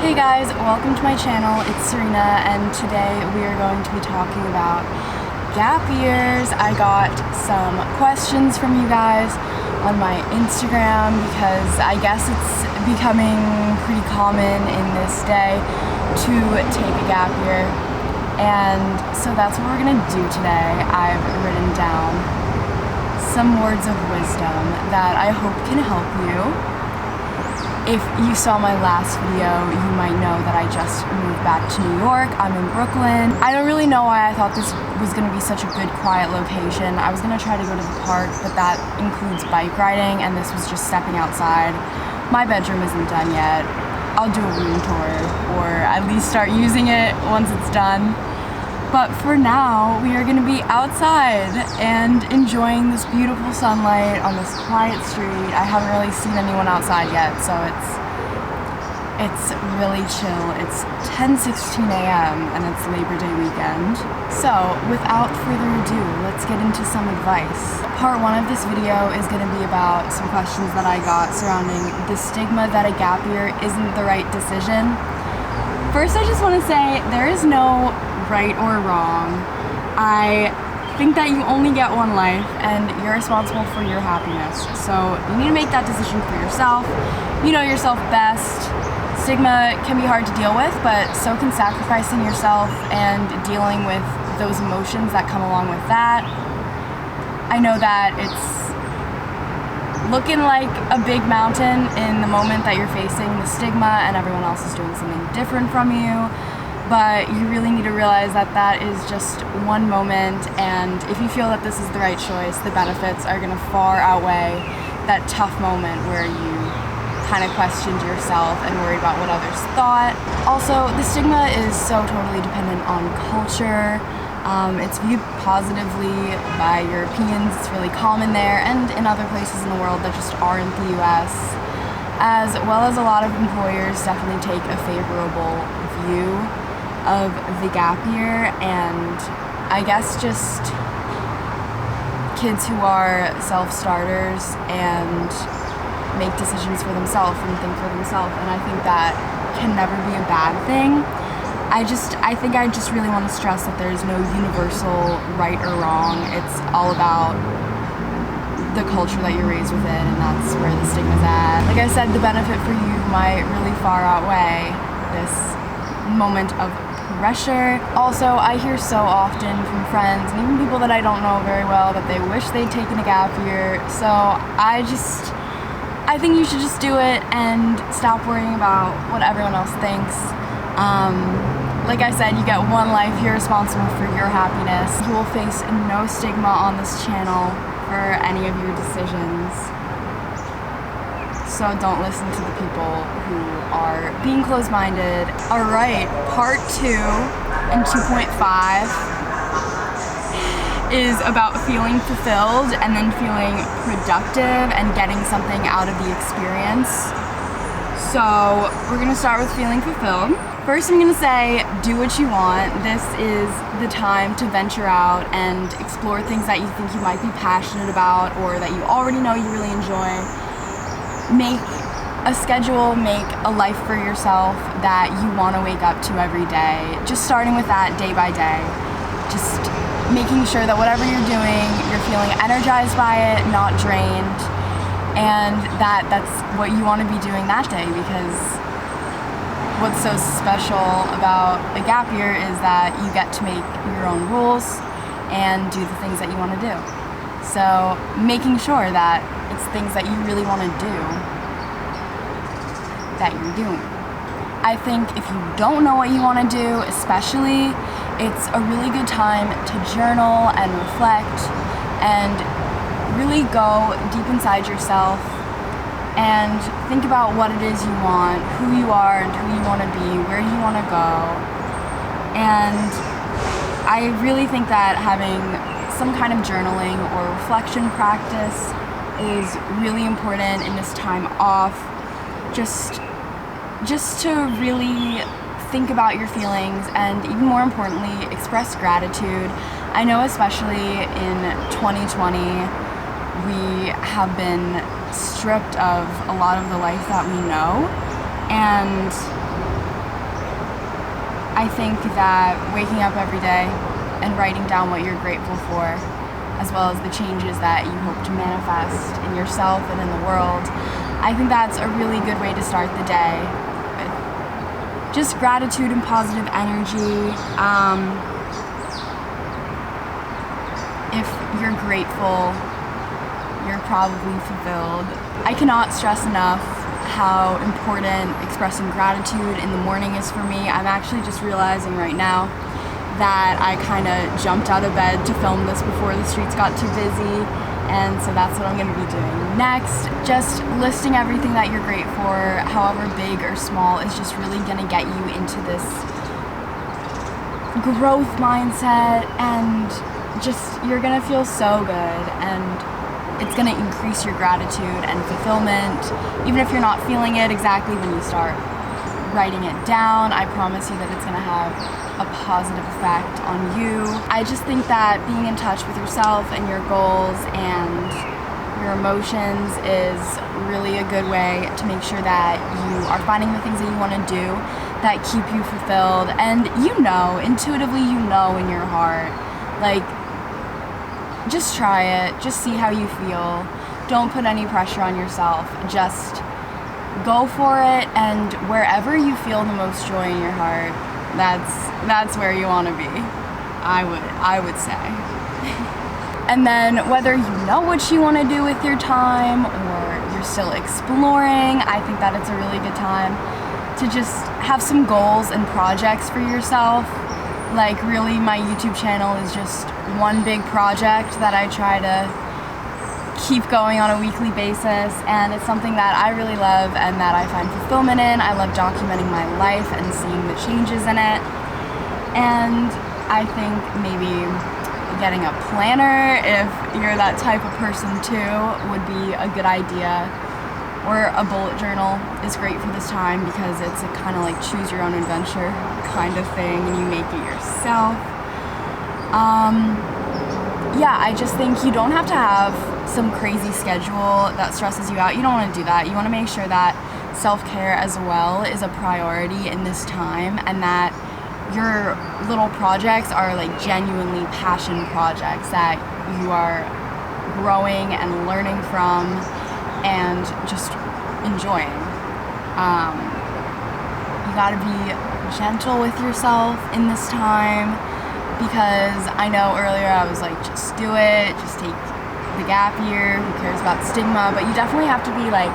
Hey guys, welcome to my channel. It's Serena, and today we are going to be talking about gap years. I got some questions from you guys on my Instagram because I guess it's becoming pretty common in this day to take a gap year. And so that's what we're gonna do today. I've written down some words of wisdom that I hope can help you. If you saw my last video, you might know that I just moved back to New York. I'm in Brooklyn. I don't really know why I thought this was gonna be such a good, quiet location. I was gonna try to go to the park, but that includes bike riding, and this was just stepping outside. My bedroom isn't done yet. I'll do a room tour, or at least start using it once it's done. But for now, we are gonna be outside and enjoying this beautiful sunlight on this quiet street. I haven't really seen anyone outside yet, so it's really chill. It's 10:16 a.m. and it's Labor Day weekend. So without further ado, let's get into some advice. Part one of this video is gonna be about some questions that I got surrounding the stigma that a gap year isn't the right decision. First, I just wanna say there is no right or wrong. I think that you only get one life and you're responsible for your happiness. So you need to make that decision for yourself. You know yourself best. Stigma can be hard to deal with, but so can sacrificing yourself and dealing with those emotions that come along with that. I know that it's looking like a big mountain in the moment that you're facing the stigma and everyone else is doing something different from you. But you really need to realize that that is just one moment, and if you feel that this is the right choice, the benefits are gonna far outweigh that tough moment where you kind of questioned yourself and worried about what others thought. Also, the stigma is so totally dependent on culture. It's viewed positively by Europeans, it's really common there, and in other places in the world that just aren't the US, as well as a lot of employers definitely take a favorable view of the gap year, and I guess just kids who are self-starters and make decisions for themselves and think for themselves, and I think that can never be a bad thing. I think I just really want to stress that there's no universal right or wrong. It's all about the culture that you're raised within, and that's where the stigma's at. Like I said, the benefit for you might really far outweigh this moment of pressure. Also, I hear so often from friends and even people that I don't know very well that they wish they'd taken a gap year. So I think you should just do it and stop worrying about what everyone else thinks. Like I said, you get one life, you're responsible for your happiness. You will face no stigma on this channel for any of your decisions. So don't listen to the people who are being closed-minded. All right, part 2 and 2.5 is about feeling fulfilled and then feeling productive and getting something out of the experience. So we're gonna start with feeling fulfilled. First, I'm gonna say, do what you want. This is the time to venture out and explore things that you think you might be passionate about or that you already know you really enjoy. Make a schedule, make a life for yourself that you want to wake up to every day. Just starting with that day by day. Just making sure that whatever you're doing, you're feeling energized by it, not drained, and that's what you want to be doing that day, because what's so special about a gap year is that you get to make your own rules and do the things that you want to do. So making sure that it's things that you really want to do that you're doing. I think if you don't know what you want to do, especially, it's a really good time to journal and reflect and really go deep inside yourself and think about what it is you want, who you are and who you want to be, where you want to go. And I really think that having some kind of journaling or reflection practice is really important in this time off, just to really think about your feelings and, even more importantly, express gratitude. I know especially in 2020 we have been stripped of a lot of the life that we know, and I think that waking up every day and writing down what you're grateful for, as well as the changes that you hope to manifest in yourself and in the world, I think that's a really good way to start the day. Just gratitude and positive energy. If you're grateful, you're probably fulfilled. I cannot stress enough how important expressing gratitude in the morning is for me. I'm actually just realizing right now that I kind of jumped out of bed to film this before the streets got too busy, and so that's what I'm going to be doing next. Just listing everything that you're grateful for, however big or small, is just really going to get you into this growth mindset, and just you're going to feel so good, and it's going to increase your gratitude and fulfillment, even if you're not feeling it exactly when you start writing it down. I promise you that it's going to have a positive effect on you. I just think that being in touch with yourself and your goals and your emotions is really a good way to make sure that you are finding the things that you want to do that keep you fulfilled. And intuitively in your heart, like, just try it, just see how you feel. Don't put any pressure on yourself, just go for it, and wherever you feel the most joy in your heart, that's where you want to be, I would say. And then whether you know what you want to do with your time or you're still exploring, I think that it's a really good time to just have some goals and projects for yourself. Like, really, my YouTube channel is just one big project that I try to keep going on a weekly basis, and it's something that I really love and that I find fulfillment in. I love documenting my life and seeing the changes in it, and I think maybe getting a planner, if you're that type of person too, would be a good idea. Or a bullet journal is great for this time because it's a kind of like choose your own adventure kind of thing, and you make it yourself. I just think you don't have to have some crazy schedule that stresses you out. You don't want to do that. You want to make sure that self-care as well is a priority in this time, and that your little projects are like genuinely passion projects that you are growing and learning from and just enjoying. You gotta be gentle with yourself in this time, because I know earlier I was like, just do it, just take the gap year, who cares about stigma, but you definitely have to be like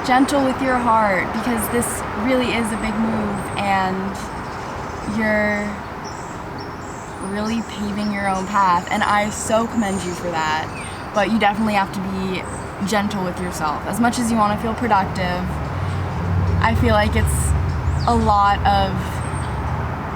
gentle with your heart, because this really is a big move and you're really paving your own path, and I so commend you for that. But you definitely have to be gentle with yourself. As much as you want to feel productive, I feel like it's a lot of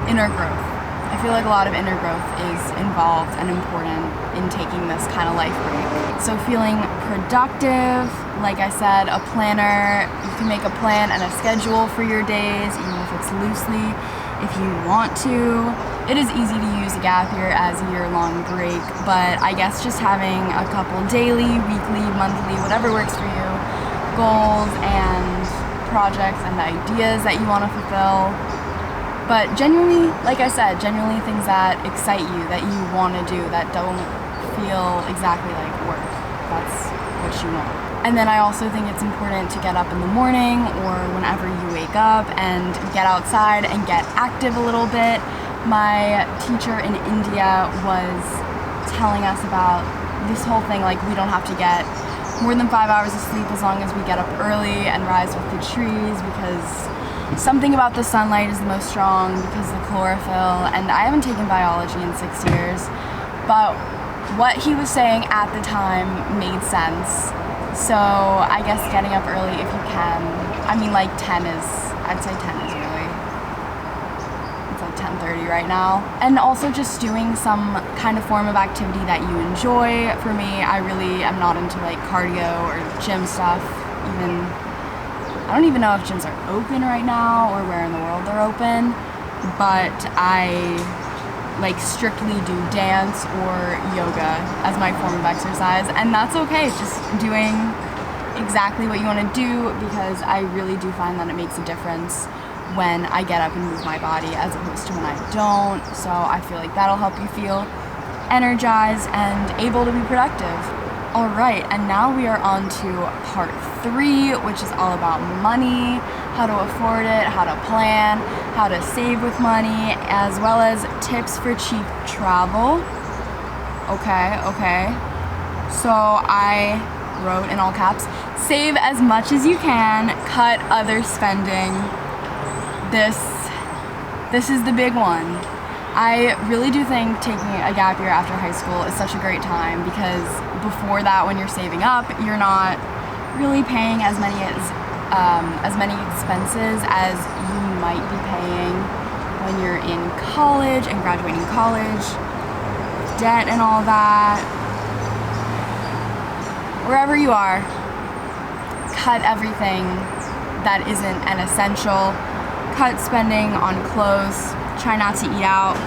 inner growth. I feel like a lot of inner growth is involved and important in taking this kind of life break. So feeling productive, like I said, a planner, you can make a plan and a schedule for your days, even if it's loosely, if you want to. It is easy to use a gap year as a year-long break, but I guess just having a couple daily, weekly, monthly, whatever works for you, goals and projects and ideas that you want to fulfill. But genuinely, like I said, genuinely things that excite you, that you want to do, that don't feel exactly like work. That's what you want. And then I also think it's important to get up in the morning or whenever you wake up and get outside and get active a little bit. My teacher in India was telling us about this whole thing, like we don't have to get more than 5 hours of sleep as long as we get up early and rise with the trees, because something about the sunlight is the most strong because of the chlorophyll. And I haven't taken biology in 6 years, but what he was saying at the time made sense. So I guess getting up early if you can. I mean, like 10 is, I'd say 10 is really, it's like 10:30 right now. And also just doing some kind of form of activity that you enjoy. For me, I really am not into like cardio or gym stuff. I don't even know if gyms are open right now or where in the world they're open, but I like strictly do dance or yoga as my form of exercise, and that's okay. Just doing exactly what you want to do, because I really do find that it makes a difference when I get up and move my body as opposed to when I don't. So I feel like that'll help you feel energized and able to be productive. All right, and now we are on to part 3, which is all about money, how to afford it, how to plan, how to save with money, as well as tips for cheap travel. Okay. So I wrote in all caps, save as much as you can, cut other spending. This is the big one. I really do think taking a gap year after high school is such a great time, because before that, when you're saving up, you're not really paying as many expenses as you might be paying when you're in college and graduating college, debt and all that. Wherever you are, cut everything that isn't an essential. Cut spending on clothes. Try not to eat out.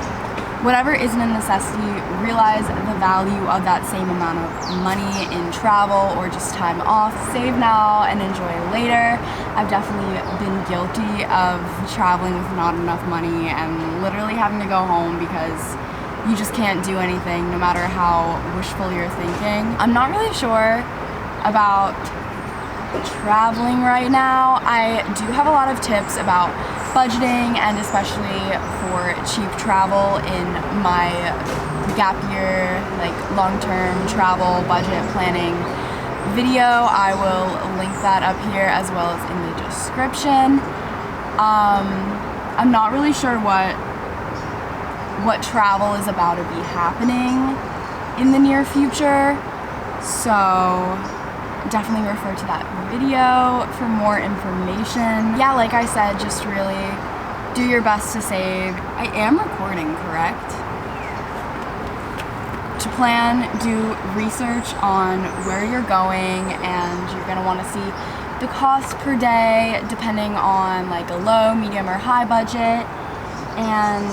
Whatever isn't a necessity, realize the value of that same amount of money in travel or just time off. Save now and enjoy later. I've definitely been guilty of traveling with not enough money and literally having to go home because you just can't do anything no matter how wishful you're thinking. I'm not really sure about traveling right now. I do have a lot of tips about budgeting, and especially for cheap travel in my gap year, like long-term travel budget planning video. I will link that up here as well as in the description. I'm not really sure what travel is about to be happening in the near future, so definitely refer to that video for more information. Yeah, like I said, just really do your best to save. I am recording, correct? To plan, do research on where you're going, and you're gonna wanna see the cost per day depending on like a low, medium, or high budget, and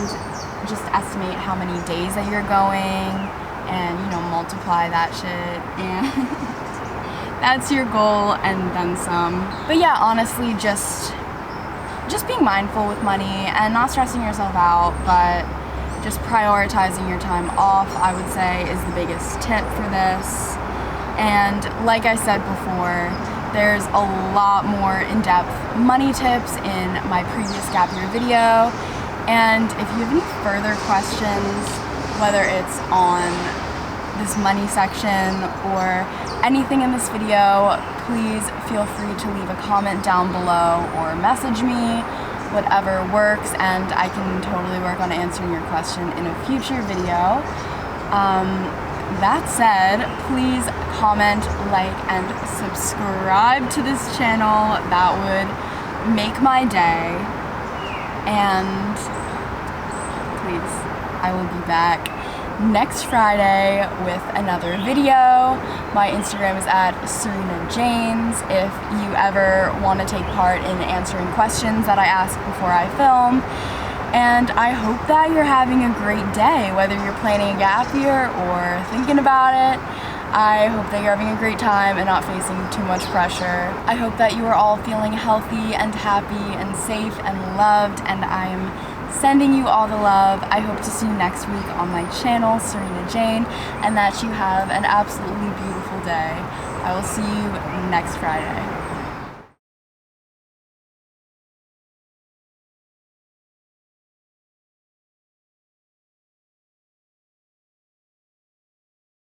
just estimate how many days that you're going, and multiply that shit, and that's your goal and then some. But yeah, honestly, just being mindful with money and not stressing yourself out, but just prioritizing your time off, I would say, is the biggest tip for this. And like I said before, there's a lot more in-depth money tips in my previous gap year video. And if you have any further questions, whether it's on this money section or anything in this video, please feel free to leave a comment down below or message me, whatever works, and I can totally work on answering your question in a future video. That said, please comment, like, and subscribe to this channel. That would make my day. And please, I will be back next Friday with another video. My Instagram is at @SerinaJanes if you ever want to take part in answering questions that I ask before I film. And I hope that you're having a great day, whether you're planning a gap year or thinking about it. I hope that you're having a great time and not facing too much pressure. I hope that you are all feeling healthy and happy and safe and loved, and I am sending you all the love. I hope to see you next week on my channel, Serina Jane, and that you have an absolutely beautiful day. I will see you next Friday.